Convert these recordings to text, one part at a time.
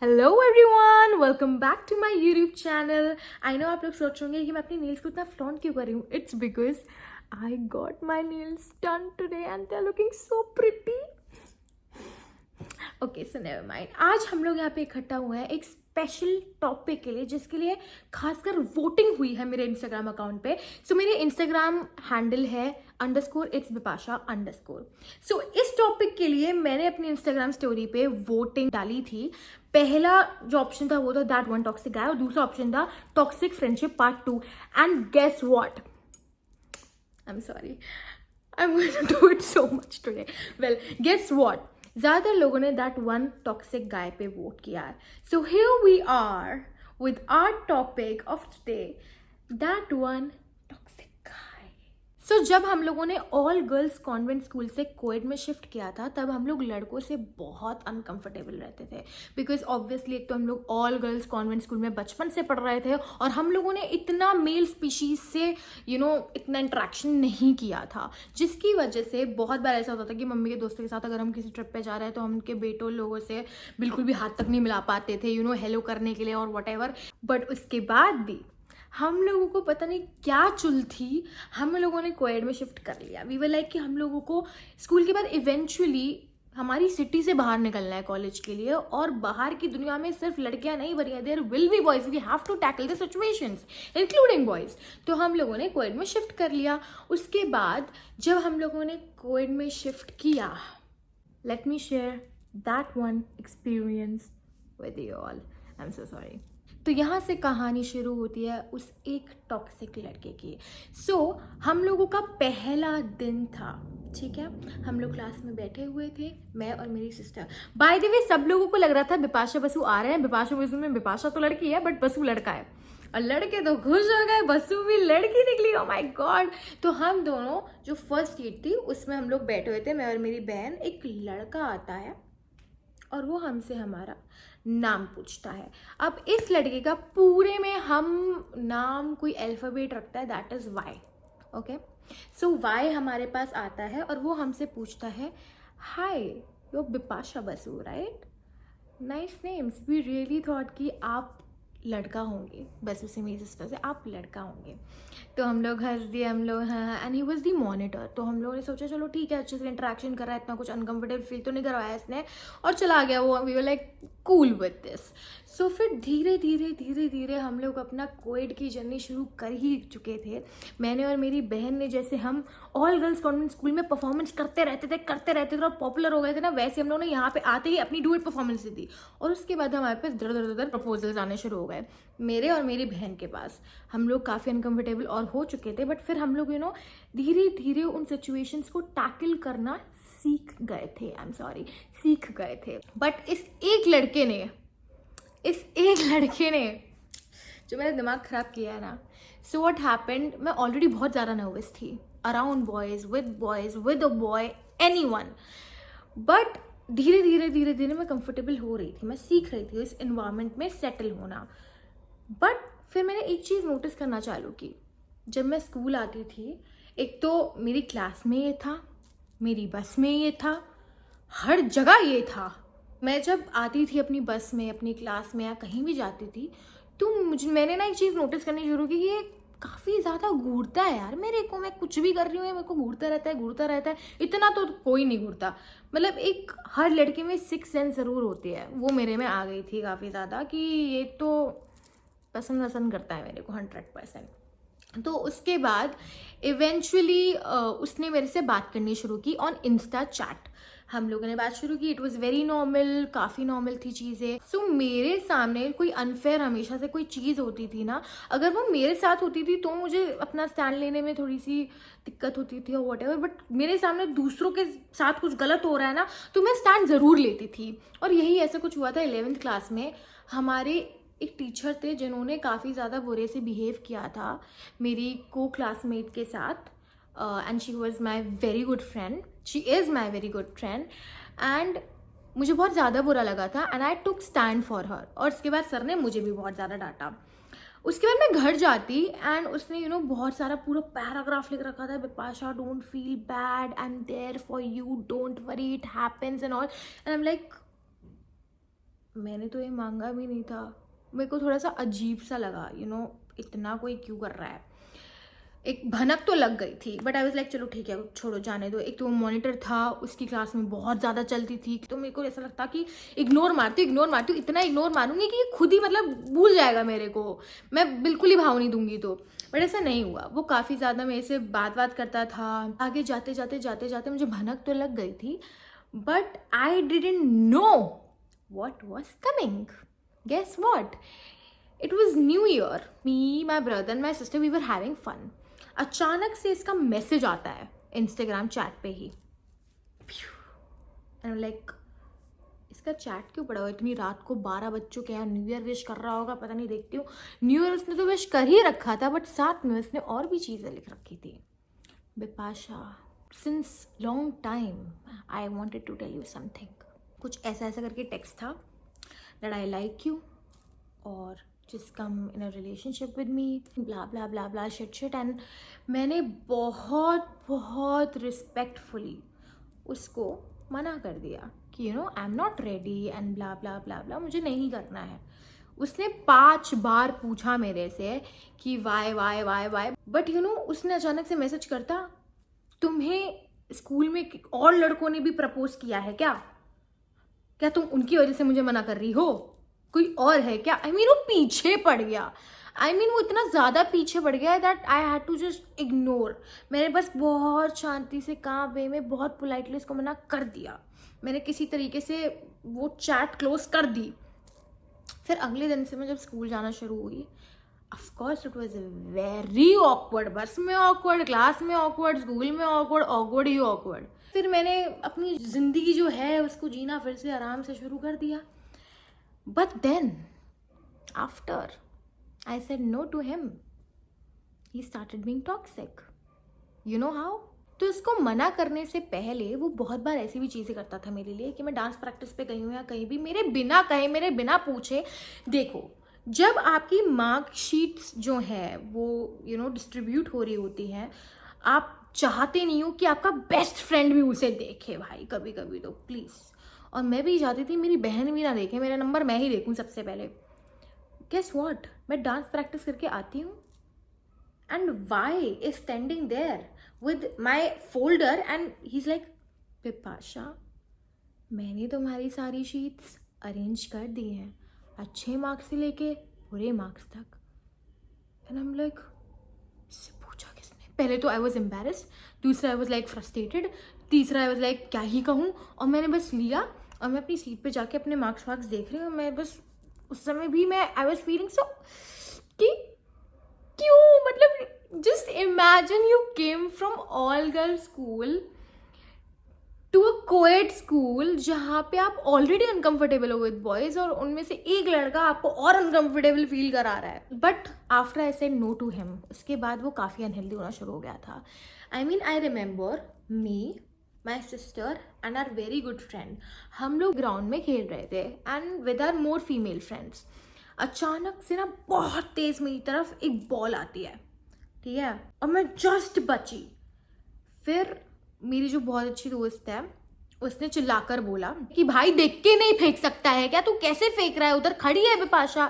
Hello everyone, welcome back to my YouTube channel. I know आप लोग सोचोगे कि मैं अपनी नेल्स को इतना फ्लॉन्ट क्यों कर रही हूँ। It's because I got my nails done today and they are looking so pretty. Okay so never mind, आज हम लोग यहाँ पे इकट्ठा हुए हैं एक स्पेशल टॉपिक के लिए, जिसके लिए खासकर वोटिंग हुई है मेरे इंस्टाग्राम अकाउंट पे। सो मेरे इंस्टाग्राम हैंडल है _it's_bipasha_। सो इस टॉपिक के लिए मैंने अपनी इंस्टाग्राम स्टोरी पे वोटिंग डाली थी। पहला जो ऑप्शन था वो था दैट वन टॉक्सिक गाय, और दूसरा ऑप्शन था toxic friendship part 2। And guess what, I am sorry, I'm going to do it so much today. Well, guess what? ज़्यादातर लोगों ने दैट वन टॉक्सिक गाय पे वोट किया है। So here we are with our topic of today, that one toxic guy. So जब हम लोगों ने ऑल गर्ल्स कॉन्वेंट स्कूल से कोएड में शिफ्ट किया था, तब हम लोग लड़कों से बहुत अनकंफर्टेबल रहते थे। बिकॉज ऑब्वियसली एक तो हम लोग ऑल गर्ल्स कॉन्वेंट स्कूल में बचपन से पढ़ रहे थे, और हम लोगों ने इतना मेल स्पीशीज से इतना इंटरेक्शन नहीं किया था, जिसकी वजह से बहुत बार ऐसा होता था कि मम्मी के दोस्तों के साथ अगर हम किसी ट्रिप पे जा रहे हैं तो हम उनके बेटों लोगों से बिल्कुल भी हाथ तक नहीं मिला पाते थे हेलो करने के लिए और वट एवर। बट उसके बाद भी हम लोगों को पता नहीं क्या चुल थी, हम लोगों ने कोएड में शिफ्ट कर लिया। वी वर लाइक कि हम लोगों को स्कूल के बाद इवेंचुअली हमारी सिटी से बाहर निकलना है कॉलेज के लिए, और बाहर की दुनिया में सिर्फ लड़कियां नहीं बनी है, there will be boys, we have to tackle the situations including boys. तो हम लोगों ने कोएड में शिफ्ट कर लिया। उसके बाद जब हम लोगों ने कोएड में शिफ्ट किया, let me share that one experience with you all. I am so sorry. तो यहाँ से कहानी शुरू होती है उस एक टॉक्सिक लड़के की। हम लोगों का पहला दिन था, ठीक है। हम लोग क्लास में बैठे हुए थे, मैं और मेरी सिस्टर। बाय द वे, सब लोगों को लग रहा था बिपाशा बसु आ रहे हैं। बिपाशा बसु में बिपाशा तो लड़की है बट बसु लड़का है, और लड़के तो खुश हो गए, बसु भी लड़की निकली। Oh my God. तो हम दोनों जो फर्स्ट सीट थी उसमें हम लोग बैठे हुए थे, मैं और मेरी बहन। एक लड़का आता है और वो हमसे हमारा नाम पूछता है। अब इस लड़के का पूरे में हम नाम कोई अल्फाबेट रखता है, that is Y. Okay, so Y हमारे पास आता है और वो हमसे पूछता है, hi you Bipasha Basu right, nice names, we really thought कि आप लड़का होंगे। बसु से, मेरी सिस्टर से, आप लड़का होंगे। तो हम लोग हंस दिए, हम लोग हाँ। And he was the monitor. तो हम लोगों ने सोचा चलो ठीक है, अच्छे से इंटरेक्शन कर रहा है, इतना कुछ अनकंफर्टेबल फील तो नहीं करवाया इसने, और चला गया वो। We were like cool with this. So फिर धीरे धीरे धीरे धीरे हम लोग अपना कोएड की जर्नी शुरू कर ही चुके थे। मैंने और मेरी बहन ने, जैसे हम ऑल गर्ल्स कॉन्वेंट स्कूल में परफॉर्मेंस करते रहते थे और पॉपुलर हो गए थे ना, वैसे हम लोगों ने यहाँ पे आते ही अपनी डुएट परफॉर्मेंस दी थी। और उसके बाद हमारे पास दर दर दर प्रपोजल्स आने शुरू हो गए मेरे और मेरी बहन के पास। हम लोग काफ़ी अनकंफर्टेबल और हो चुके थे, बट फिर हम लोग धीरे धीरे उन सिचुएशंस को टैकल करना सीख गए थे। आई एम सॉरी, सीख गए थे। बट इस एक लड़के ने जो मेरा दिमाग ख़राब किया है ना। सो व्हाट हैपेंड, मैं ऑलरेडी बहुत ज़्यादा नर्वस थी around boys with a boy, anyone. But धीरे धीरे धीरे धीरे मैं कंफर्टेबल हो रही थी, मैं सीख रही थी इस इन्वायरमेंट में सेटल होना। बट फिर मैंने एक चीज़ नोटिस करना चालू की। जब मैं स्कूल आती थी, एक तो मेरी क्लास में ये था, मेरी बस में ये था, हर जगह ये था। मैं जब आती थी अपनी बस में, अपनी क्लास में, या कहीं भी जाती थी, तो मैंने ना एक चीज़ नोटिस करनी शुरू की कि ये काफ़ी ज़्यादा घूरता है यार मेरे को। मैं कुछ भी कर रही हूँ, मेरे को घूरता रहता है। इतना तो कोई नहीं घूरता, मतलब एक हर लड़के में सिक्स सेंस ज़रूर होती है, वो मेरे में आ गई थी काफ़ी ज़्यादा कि ये तो पसंद करता है मेरे को 100%। तो उसके बाद इवेंचुअली उसने मेरे से बात करनी शुरू की ऑन इंस्टा चैट। हम लोगों ने बात शुरू की, इट वॉज़ वेरी नॉर्मल, काफ़ी नॉर्मल थी चीज़ें। सो मेरे सामने कोई अनफेयर हमेशा से कोई चीज़ होती थी ना, अगर वो मेरे साथ होती थी तो मुझे अपना स्टैंड लेने में थोड़ी सी दिक्कत होती थी और वॉट एवर। बट मेरे सामने दूसरों के साथ कुछ गलत हो रहा है ना, तो मैं स्टैंड ज़रूर लेती थी। और यही ऐसा कुछ हुआ था 11th क्लास में। हमारे एक टीचर थे जिन्होंने काफ़ी ज़्यादा बुरे से बिहेव किया था मेरी को क्लासमेट के साथ, and she was my very good friend, she is my very good friend. And मुझे बहुत ज़्यादा बुरा लगा था, and I took stand for her. और उसके बाद सर ने मुझे भी बहुत ज़्यादा डांटा। उसके बाद मैं घर जाती एंड उसने बहुत सारा पूरा पैराग्राफ लिख रखा था, Bipasha don't feel bad, I am there for you, don't worry, it happens and all. And I am like, मैंने तो ये मांगा भी नहीं था। मेरे को थोड़ा सा अजीब सा लगा, इतना कोई क्यों कर रहा है। एक भनक तो लग गई थी, बट आई वाज लाइक चलो ठीक है, छोड़ो जाने दो। एक तो वो मॉनिटर था, उसकी क्लास में बहुत ज़्यादा चलती थी, तो मेरे को ऐसा लगता कि इग्नोर मारती हूँ, इतना इग्नोर मारूंगी कि ये खुद ही मतलब भूल जाएगा मेरे को, मैं बिल्कुल ही भाव नहीं दूंगी। तो बट ऐसा नहीं हुआ, वो काफ़ी ज़्यादा मेरे से बात करता था। आगे जाते जाते मुझे भनक तो लग गई थी, but I didn't know what was coming. Guess what? It was New Year. Me, my brother and my sister, we were having fun. अचानक से इसका मैसेज आता है इंस्टाग्राम चैट पे ही। एंड लाइक इसका चैट क्यों पड़ा हुआ इतनी रात को, 12 बज चुके हैं, न्यू ईयर विश कर रहा होगा, पता नहीं, देखती हूँ। न्यू ईयर उसने तो विश कर ही रखा था, बट साथ में उसने और भी चीज़ें लिख रखी थी। Bipasha, since long time I wanted to tell you something. कुछ ऐसा करके टेक्स्ट था, दैट आई लाइक यू और just come in a relationship with me, blah blah blah blah shit and मैंने बहुत रिस्पेक्टफुली उसको मना कर दिया कि I am not ready and blah blah blah blah, मुझे नहीं करना है। उसने 5 बार पूछा मेरे से कि Y Y Y Y, but उसने अचानक से मैसेज करता, तुम्हें स्कूल में और लड़कों ने भी प्रपोज किया है क्या तुम उनकी वजह से मुझे मना कर रही हो? कोई और है क्या? वो पीछे पड़ गया। वो इतना ज़्यादा पीछे पड़ गया that I had to just ignore. मैंने बस बहुत शांति से काम वे में बहुत पोलाइटली इसको मना कर दिया। मैंने किसी तरीके से वो चैट क्लोज कर दी। फिर अगले दिन से मैं जब स्कूल जाना शुरू हुई, of course it was very awkward. बस में ऑकवर्ड, क्लास में ऑकवर्ड, स्कूल में ऑकवर्ड, ऑकवर्ड ही ऑकवर्ड। फिर मैंने अपनी ज़िंदगी जो है उसको जीना फिर से आराम से शुरू कर दिया। But then, after I said no to him, he started being toxic. You know how? तो इसको मना करने से पहले वो बहुत बार ऐसी भी चीज़ें करता था मेरे लिए कि मैं डांस प्रैक्टिस पे गई हूँ या कहीं भी, मेरे बिना कहे, मेरे बिना पूछे। देखो, जब आपकी मार्कशीट्स जो है वो डिस्ट्रीब्यूट हो रही होती हैं, आप चाहते नहीं हो कि आपका बेस्ट फ्रेंड भी उसे देखे भाई, कभी कभी तो प्लीज़। और मैं भी चाहती थी मेरी बहन भी ना देखे, मेरा नंबर मैं ही देखूं सबसे पहले। गेस व्हाट, मैं डांस प्रैक्टिस करके आती हूँ and Y is standing there with my folder and he is like, Bipasha मैंने तुम्हारी सारी शीट्स अरेंज कर दी हैं, अच्छे मार्क्स से लेके बुरे मार्क्स तक। एंड आई एम लाइक, इससे पूछा किसने? पहले तो आई वॉज एम्बेरस्ड, दूसरा आई वॉज लाइक फ्रस्ट्रेटेड, तीसरा आई वॉज लाइक क्या ही कहूँ। और मैंने बस लिया और मैं अपनी सीट पे जाके अपने मार्क्स देख रही हूँ। मैं बस उस समय भी मैं आई वॉज फीलिंग सो कि क्यों, मतलब just imagine you came from all girl school to a coed school जहाँ पे आप ऑलरेडी अनकंफर्टेबल हो विद बॉयज और उनमें से एक लड़का आपको और अनकंफर्टेबल फील करा रहा है। But after I said no to him, उसके बाद वो काफ़ी अनहेल्दी होना शुरू हो गया था। I remember me, my sister and are very good friend, हम लोग ग्राउंड में खेल रहे थे and with are more female friends. अचानक से ना बहुत तेज मेरी तरफ एक बॉल आती है, ठीक है, और मैं जस्ट बची। फिर मेरी जो बहुत अच्छी दोस्त है उसने चिल्लाकर बोला कि भाई देख के नहीं फेंक सकता है क्या, तू कैसे फेंक रहा है, उधर खड़ी है बिपाशा।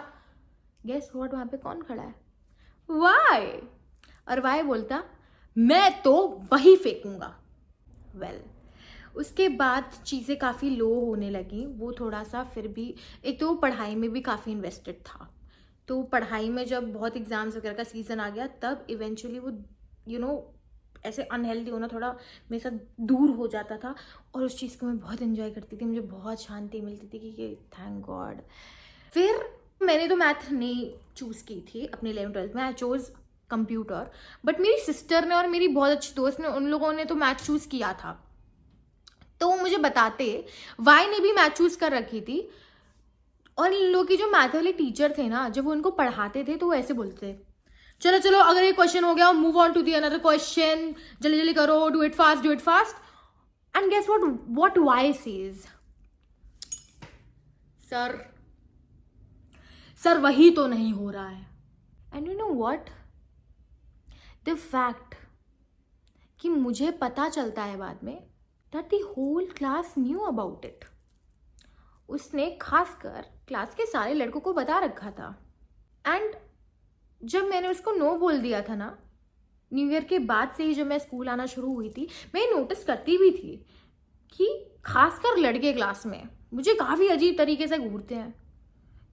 गेस व्हाट, वहां पे कौन खड़ा है? वाई। और वाई बोलता, मैं तो वही फेंकूंगा। वेल, उसके बाद चीज़ें काफ़ी लो होने लगी। वो थोड़ा सा फिर भी, एक तो पढ़ाई में भी काफ़ी इन्वेस्टेड था, तो पढ़ाई में जब बहुत एग्जाम्स वगैरह का सीज़न आ गया तब इवेंचुअली वो ऐसे अनहेल्दी होना थोड़ा मेरे साथ दूर हो जाता था। और उस चीज़ को मैं बहुत एंजॉय करती थी, मुझे बहुत शांति मिलती थी कि थैंक गॉड। फिर मैंने तो मैथ नहीं चूज़ की थी अपने 11th-12th में, आई चोज़ कंप्यूटर। बट मेरी सिस्टर ने और मेरी बहुत अच्छी दोस्त ने, उन लोगों ने तो मैथ चूज़ किया था, तो वो मुझे बताते वाई ने भी मैथ चूज़ कर रखी थी। और इन लोगों की जो मैथ वाले टीचर थे ना, जब वो उनको पढ़ाते थे तो वो ऐसे बोलते, चलो चलो अगर ये क्वेश्चन हो गया move on to the another question, जल्दी जल्दी करो, do it fast do it fast. And guess what Y says, sir वही तो नहीं हो रहा है। And you know what, the fact कि मुझे पता चलता है बाद में that the whole class knew about it. उसने खासकर क्लास के सारे लड़कों को बता रखा था। एंड जब मैंने उसको नो बोल दिया था ना, न्यू ईयर के बाद से ही जब मैं स्कूल आना शुरू हुई थी, मैं नोटिस करती भी थी कि खासकर लड़के क्लास में मुझे काफ़ी अजीब तरीके से घूरते हैं।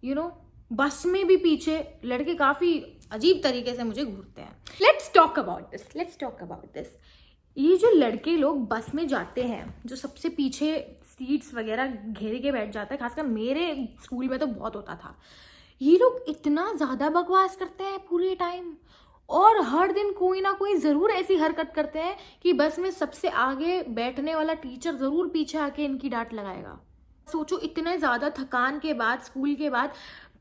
यू नो, बस में भी पीछे लड़के काफ़ी अजीब तरीके से मुझे घूरते हैं। Let's talk about this. ये जो लड़के लोग बस में जाते हैं, जो सबसे पीछे सीट्स वगैरह घेरे के बैठ जाते हैं, खासकर मेरे स्कूल में तो बहुत होता था, ये लोग इतना ज़्यादा बकवास करते हैं पूरे टाइम, और हर दिन कोई ना कोई ज़रूर ऐसी हरकत करते हैं कि बस में सबसे आगे बैठने वाला टीचर ज़रूर पीछे आके इनकी डांट लगाएगा। सोचो, इतने ज़्यादा थकान के बाद, स्कूल के बाद,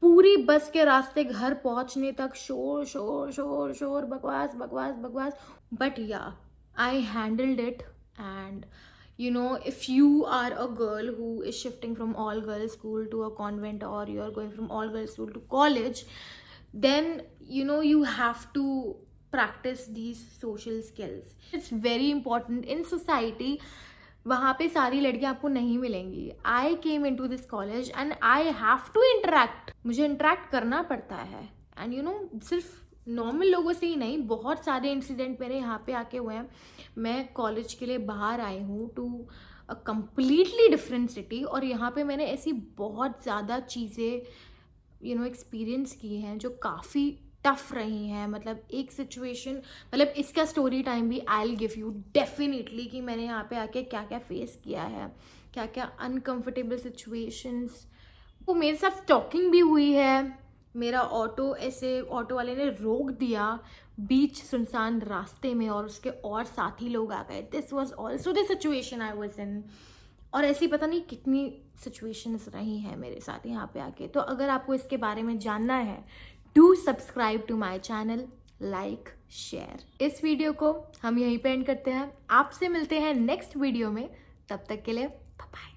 पूरी बस के रास्ते घर पहुंचने तक शोर शोर शोर शोर, बकवास बकवास बकवास। बट या, I handled it. And you know, if you are a girl who is shifting from all girls school to a convent, or you're going from all girls school to college, then you know you have to practice these social skills. It's very important in society. वहाँ पे सारी लड़कियाँ आपको नहीं मिलेंगी. I came into this college and I have to interact. मुझे interact करना पड़ता है. And you know, सिर्फ नॉर्मल लोगों से ही नहीं, बहुत सारे इंसिडेंट मेरे यहाँ पे आके हुए हैं. मैं कॉलेज के लिए बाहर आई हूँ to a completely different city, और यहाँ पे मैंने ऐसी बहुत ज़्यादा चीज़ें यू नो एक्सपीरियंस की हैं जो काफ़ी टफ रही हैं. मतलब एक सिचुएशन, मतलब इसका स्टोरी टाइम भी I will give you definitely, कि मैंने यहाँ पे आके क्या क्या फेस किया है, क्या क्या अनकम्फर्टेबल सिचुएशंस. वो मेरे साथ स्टॉकिंग भी हुई है. मेरा ऑटो वाले ने रोक दिया बीच सुनसान रास्ते में, और उसके और साथी लोग आ गए. This was also the situation I was in. और ऐसी पता नहीं कितनी सिचुएशंस रही हैं मेरे साथ यहाँ पे आके. तो अगर आपको इसके बारे में जानना है, do subscribe to my channel, like, share. इस वीडियो को हम यहीं पे एंड करते हैं. आपसे मिलते हैं नेक्स्ट वीडियो में. तब तक के लिए बाय बाय.